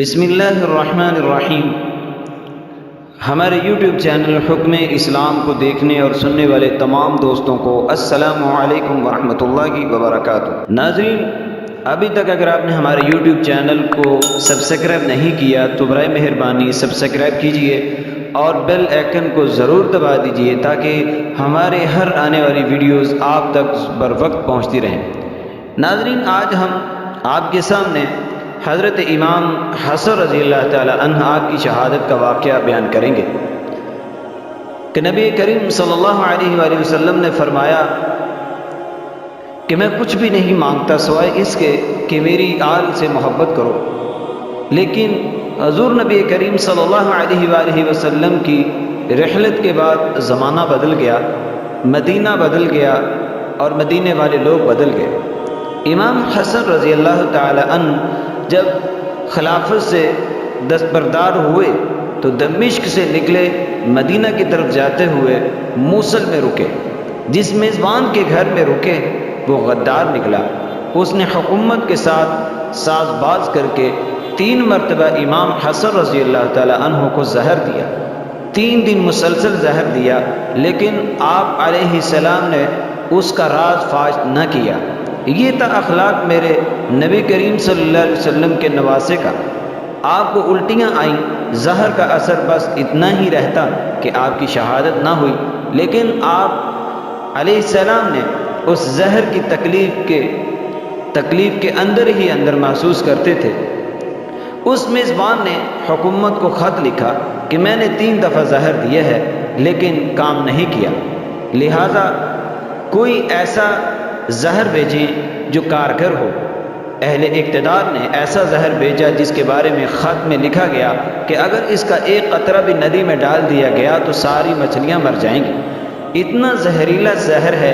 بسم اللہ الرحمن الرحیم۔ ہمارے یوٹیوب چینل حکم اسلام کو دیکھنے اور سننے والے تمام دوستوں کو السلام علیکم ورحمۃ اللہ وبرکاتہ۔ ناظرین، ابھی تک اگر آپ نے ہمارے یوٹیوب چینل کو سبسکرائب نہیں کیا تو برائے مہربانی سبسکرائب کیجئے اور بیل آئیکن کو ضرور دبا دیجئے تاکہ ہمارے ہر آنے والی ویڈیوز آپ تک بر وقت پہنچتی رہیں۔ ناظرین، آج ہم آپ کے سامنے حضرت امام حسن رضی اللہ تعالی عنہ آپ کی شہادت کا واقعہ بیان کریں گے کہ نبی کریم صلی اللہ علیہ وآلہ وسلم نے فرمایا کہ میں کچھ بھی نہیں مانگتا سوائے اس کے کہ میری آل سے محبت کرو، لیکن حضور نبی کریم صلی اللہ علیہ وآلہ وسلم کی رحلت کے بعد زمانہ بدل گیا، مدینہ بدل گیا اور مدینے والے لوگ بدل گئے۔ امام حسن رضی اللہ تعالی عنہ جب خلافت سے دستبردار ہوئے تو دمشق سے نکلے، مدینہ کی طرف جاتے ہوئے موصل میں رکے۔ جس میزبان کے گھر میں رکے وہ غدار نکلا۔ اس نے حکومت کے ساتھ ساز باز کر کے 3 مرتبہ امام حسن رضی اللہ تعالی عنہ کو زہر دیا۔ 3 دن مسلسل زہر دیا، لیکن آپ علیہ السلام نے اس کا راز فاش نہ کیا۔ یہ تھا اخلاق میرے نبی کریم صلی اللہ علیہ وسلم کے نواسے کا۔ آپ کو الٹیاں آئیں، زہر کا اثر بس اتنا ہی رہتا کہ آپ کی شہادت نہ ہوئی، لیکن آپ علیہ السلام نے اس زہر کی تکلیف کے اندر ہی اندر محسوس کرتے تھے۔ اس میزبان نے حکومت کو خط لکھا کہ میں نے 3 دفعہ زہر دیا ہے لیکن کام نہیں کیا، لہذا کوئی ایسا زہر بھیجیں جو کارگر ہو۔ اہل اقتدار نے ایسا زہر بھیجا جس کے بارے میں خط میں لکھا گیا کہ اگر اس کا ایک قطرہ بھی ندی میں ڈال دیا گیا تو ساری مچھلیاں مر جائیں گی۔ اتنا زہریلا زہر ہے،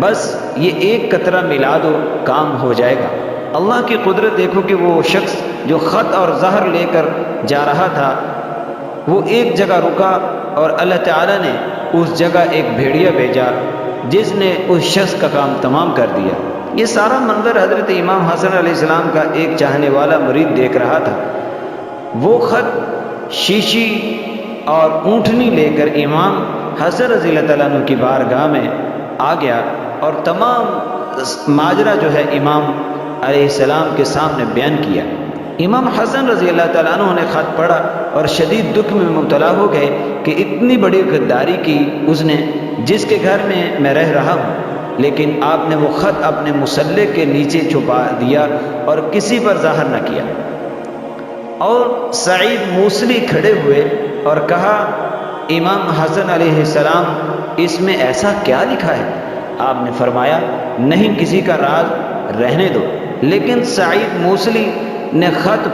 بس یہ ایک قطرہ ملا دو کام ہو جائے گا۔ اللہ کی قدرت دیکھو کہ وہ شخص جو خط اور زہر لے کر جا رہا تھا وہ ایک جگہ رکا اور اللہ تعالیٰ نے اس جگہ ایک بھیڑیا بھیجا جس نے اس شخص کا کام تمام کر دیا۔ یہ سارا منظر حضرت امام حسن علیہ السلام کا ایک چاہنے والا مرید دیکھ رہا تھا۔ وہ خط، شیشی اور اونٹنی لے کر امام حسن رضی اللہ تعالیٰ عنہ کی بارگاہ میں آ گیا اور تمام ماجرا جو ہے امام علیہ السلام کے سامنے بیان کیا۔ امام حسن رضی اللہ تعالیٰ عنہ نے خط پڑھا اور شدید دکھ میں مبتلا ہو گئے کہ اتنی بڑی غداری کی اس نے، جس کے گھر میں رہ رہا ہوں، لیکن آپ نے وہ خط اپنے مسلح کے نیچے چھپا دیا اور کسی پر ظاہر نہ کیا۔ اور سعید موصلی کھڑے ہوئے اور کہا، امام حسن علیہ السلام، اس میں ایسا کیا لکھا ہے؟ آپ نے فرمایا، نہیں، کسی کا راز رہنے دو۔ لیکن سعید موصلی نے خط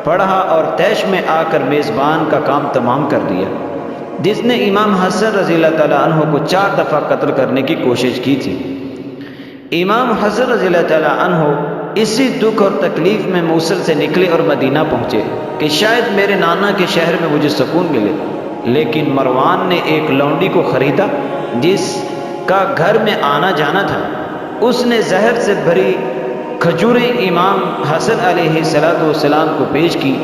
پڑھا اور طیش میں آ کر میزبان کا کام تمام کر دیا، جس نے امام حسن رضی اللہ تعالیٰ عنہ کو 4 دفعہ قتل کرنے کی کوشش کی تھی۔ امام حسن رضی اللہ تعالیٰ عنہ اسی دکھ اور تکلیف میں موصل سے نکلے اور مدینہ پہنچے کہ شاید میرے نانا کے شہر میں مجھے سکون ملے، لیکن مروان نے ایک لونڈی کو خریدا جس کا گھر میں آنا جانا تھا۔ اس نے زہر سے بھری کھجوریں امام حسن علیہ السلام کو پیش کی۔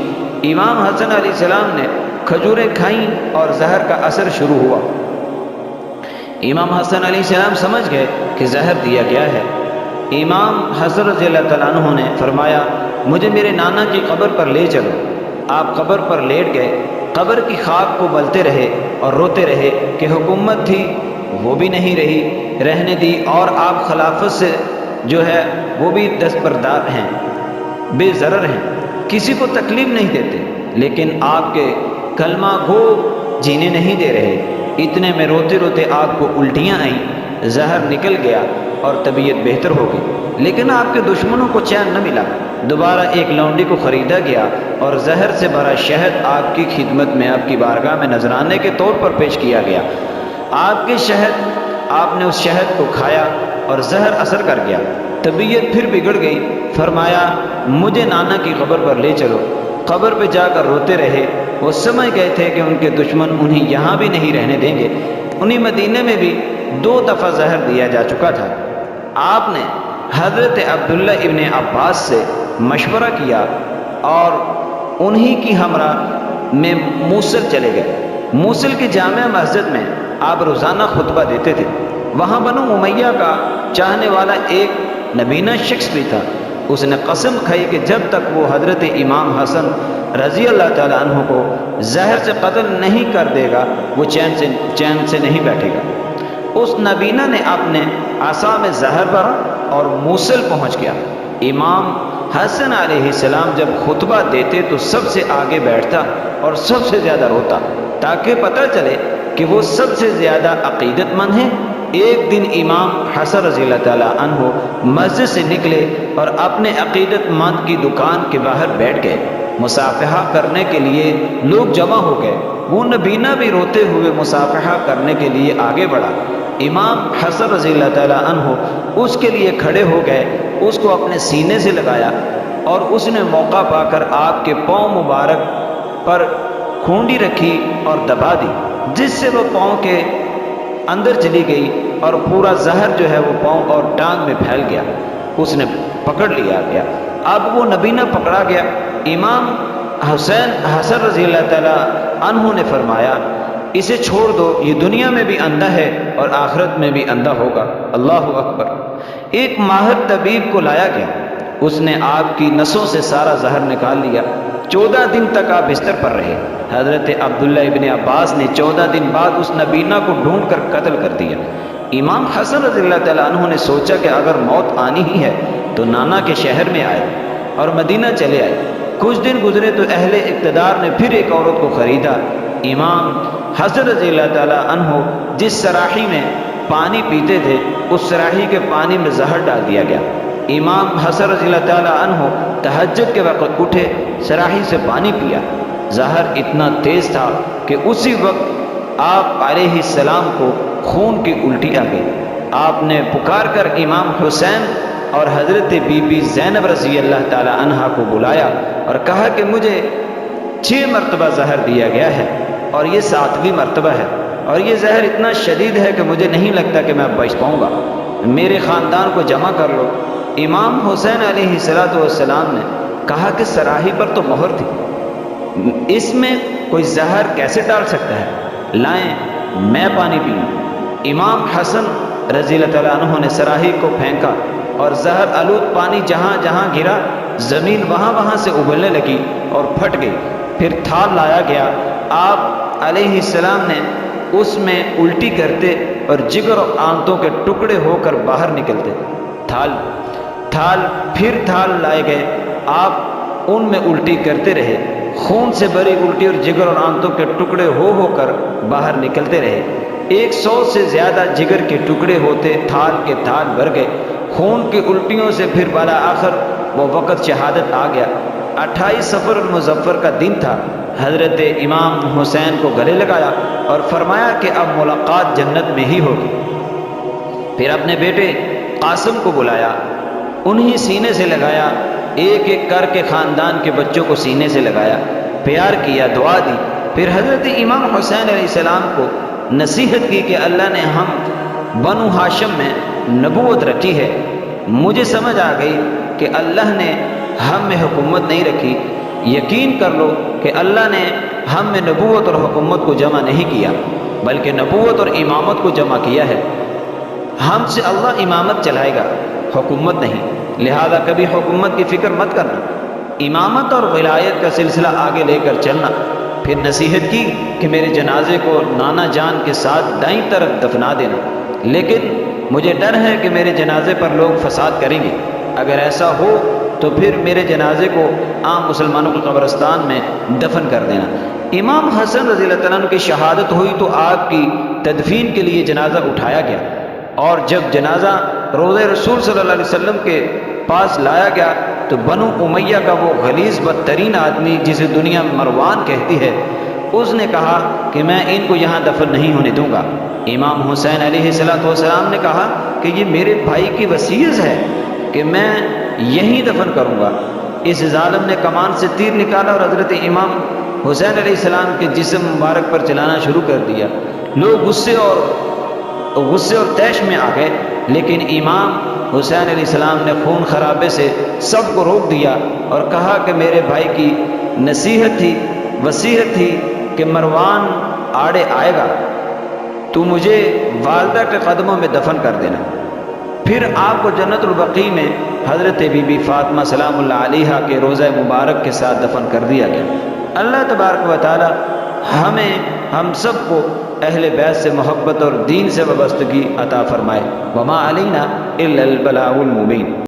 امام حسن علیہ السلام نے کھجوریں کھائیں اور زہر کا اثر شروع ہوا۔ امام حسن علیہ السلام سمجھ گئے کہ زہر دیا گیا ہے۔ امام حسن رضی اللہ تعالیٰ عنہ نے فرمایا، مجھے میرے نانا کی قبر پر لے چلو۔ آپ قبر پر لیٹ گئے، قبر کی خاک کو ملتے رہے اور روتے رہے کہ حکومت تھی وہ بھی نہیں رہنے دی، اور آپ خلافت سے جو ہے وہ بھی دستبردار ہیں، بے ضرر ہیں، کسی کو تکلیف نہیں دیتے، لیکن آپ کے کلمہ گو جینے نہیں دے رہے۔ اتنے میں روتے روتے آپ کو الٹیاں آئیں، زہر نکل گیا اور طبیعت بہتر ہو گئی، لیکن آپ کے دشمنوں کو چین نہ ملا۔ دوبارہ ایک لونڈی کو خریدا گیا اور زہر سے بھرا شہد آپ کی خدمت میں، آپ کی بارگاہ میں نذرانے کے طور پر پیش کیا گیا۔ آپ نے اس شہد کو کھایا اور زہر اثر کر گیا، طبیعت پھر بگڑ گئی۔ فرمایا، مجھے نانا کی قبر پر لے چلو۔ قبر پہ جا کر روتے رہے۔ وہ سمجھ گئے تھے کہ ان کے دشمن انہیں یہاں بھی نہیں رہنے دیں گے۔ انہیں مدینے میں بھی 2 دفعہ زہر دیا جا چکا تھا۔ آپ نے حضرت عبداللہ ابن عباس سے مشورہ کیا اور انہی کی ہمراہ میں موصل چلے گئے۔ موصل کی جامع مسجد میں آپ روزانہ خطبہ دیتے تھے۔ وہاں بنو امیہ کا چاہنے والا ایک نبینہ شخص بھی تھا۔ اس نے قسم کھائی کہ جب تک وہ حضرت امام حسن رضی اللہ تعالیٰ عنہ کو زہر سے قتل نہیں کر دے گا وہ چین سے نہیں بیٹھے گا۔ اس نبینہ نے اپنے عصا میں زہر بھرا اور موصل پہنچ گیا۔ امام حسن علیہ السلام جب خطبہ دیتے تو سب سے آگے بیٹھتا اور سب سے زیادہ روتا تاکہ پتہ چلے کہ وہ سب سے زیادہ عقیدت مند ہیں۔ ایک دن امام حسن رضی اللہ تعالیٰ عنہ مسجد سے نکلے اور اپنے عقیدت مند کی دکان کے باہر بیٹھ گئے۔ مصافحہ کرنے کے لیے لوگ جمع ہو گئے۔ وہ نبینہ بھی روتے ہوئے مصافحہ کرنے کے لیے آگے بڑھا۔ امام حسن رضی اللہ تعالیٰ عنہ اس کے لیے کھڑے ہو گئے، اس کو اپنے سینے سے لگایا اور اس نے موقع پا کر آپ کے پاؤں مبارک پر کھونڈی رکھی اور دبا دی، جس سے وہ پاؤں کے اندر چلی گئی اور پورا زہر جو ہے وہ پاؤں اور ٹانگ میں پھیل گیا۔ اس نے پکڑ لیا گیا۔ اب وہ نبینہ پکڑا گیا۔ امام حسن رضی اللہ تعالیٰ عنہ نے فرمایا اسے چھوڑ دو، یہ دنیا میں بھی اندھا ہے اور آخرت میں بھی اندھا ہوگا۔ اللہ اکبر۔ ایک ماہر طبیب کو لایا گیا، اس نے آپ کی نسوں سے سارا زہر نکال لیا۔ 14 دن تک آپ بستر پر رہے۔ حضرت عبداللہ ابن عباس نے 14 دن بعد اس نبینہ کو ڈھونڈ کر قتل کر دیا۔ امام حسن رضی اللہ تعالیٰ عنہ نے سوچا کہ اگر موت آنی ہی ہے تو نانا کے شہر میں آئے اور مدینہ چلے آئے۔ کچھ دن گزرے تو اہل اقتدار نے پھر ایک عورت کو خریدا۔ امام حسن رضی اللہ تعالیٰ عنہ جس سراحی میں پانی پیتے تھے اس سراحی کے پانی میں زہر ڈال دیا گیا۔ امام حسن رضی اللہ تعالیٰ عنہ تہجد کے وقت اٹھے، سراحی سے پانی پیا۔ زہر اتنا تیز تھا کہ اسی وقت آپ علیہ السلام کو خون کی الٹی آ گئی۔ آپ نے پکار کر امام حسین اور حضرت بی بی زینب رضی اللہ تعالی عنہا کو بلایا اور کہا کہ مجھے 6 مرتبہ زہر دیا گیا ہے اور یہ 7ویں مرتبہ ہے، اور یہ زہر اتنا شدید ہے کہ مجھے نہیں لگتا کہ میں اب بچ پاؤں گا، میرے خاندان کو جمع کر لو۔ امام حسین علیہ السلام نے کہا کہ سراحی پر تو مہر تھی، اس میں کوئی زہر کیسے ڈال سکتا ہے، لائیں میں پانی پیوں۔ امام حسن رضی اللہ تعالیٰ عنہ نے سراحی کو پھینکا اور زہر آلود پانی جہاں جہاں گرا زمین وہاں وہاں سے ابلنے لگی اور پھٹ گئی۔ پھر تھال لایا گیا، آپ علیہ السلام نے اس میں الٹی کرتے اور جگر اور آنتوں کے ٹکڑے ہو کر باہر نکلتے۔ تھال لائے گئے، آپ ان میں الٹی کرتے رہے، خون سے بھری الٹی اور جگر اور آنتوں کے ٹکڑے ہو کر باہر نکلتے رہے۔ 100 سے زیادہ جگر کے ٹکڑے ہوتے تھال کے تھال بھر گئے۔ خون کی الٹیوں سے پھر بالآخر وہ وقت شہادت آ گیا۔ 28 صفر المظفر کا دن تھا۔ حضرت امام حسین کو گلے لگایا اور فرمایا کہ اب ملاقات جنت میں ہی ہوگی۔ پھر اپنے بیٹے قاسم کو بلایا، انہیں سینے سے لگایا، ایک ایک کر کے خاندان کے بچوں کو سینے سے لگایا، پیار کیا، دعا دی۔ پھر حضرت امام حسین علیہ السلام کو نصیحت کی کہ اللہ نے ہم بنو ہاشم میں نبوت رکھی ہے۔ مجھے سمجھ آ گئی کہ اللہ نے ہم میں حکومت نہیں رکھی۔ یقین کر لو کہ اللہ نے ہم میں نبوت اور حکومت کو جمع نہیں کیا، بلکہ نبوت اور امامت کو جمع کیا ہے۔ ہم سے اللہ امامت چلائے گا، حکومت نہیں، لہذا کبھی حکومت کی فکر مت کرنا، امامت اور ولایت کا سلسلہ آگے لے کر چلنا۔ پھر نصیحت کی کہ میرے جنازے کو نانا جان کے ساتھ دائیں طرف دفنا دینا، لیکن مجھے ڈر ہے کہ میرے جنازے پر لوگ فساد کریں گے، اگر ایسا ہو تو پھر میرے جنازے کو عام مسلمانوں کے قبرستان میں دفن کر دینا۔ امام حسن رضی اللہ تعالیٰ عنہ کی شہادت ہوئی تو آپ کی تدفین کے لیے جنازہ اٹھایا گیا، اور جب جنازہ روضہ رسول صلی اللہ علیہ وسلم کے پاس لایا گیا تو بنو امیہ کا وہ غلیظ بدترین آدمی جسے دنیا مروان کہتی ہے، اس نے کہا کہ میں ان کو یہاں دفن نہیں ہونے دوں گا۔ امام حسین علیہ السلام نے کہا کہ یہ میرے بھائی کی وصیت ہے کہ میں یہیں دفن کروں گا۔ اس ظالم نے کمان سے تیر نکالا اور حضرت امام حسین علیہ السلام کے جسم مبارک پر چلانا شروع کر دیا۔ لوگ غصے اور غصے اور طیش میں آ گئے، لیکن امام حسین علیہ السلام نے خون خرابے سے سب کو روک دیا اور کہا کہ میرے بھائی کی نصیحت تھی، وصیت تھی کہ مروان آڑے آئے گا تو مجھے والدہ کے قدموں میں دفن کر دینا۔ پھر آپ کو جنت البقیع میں حضرت بی بی فاطمہ سلام اللہ علیہا کے روضہ مبارک کے ساتھ دفن کر دیا گیا۔ اللہ تبارک و تعالی ہم سب کو اہل بیت سے محبت اور دین سے وابستگی عطا فرمائے۔ وما علینا الا البلاغ المبین۔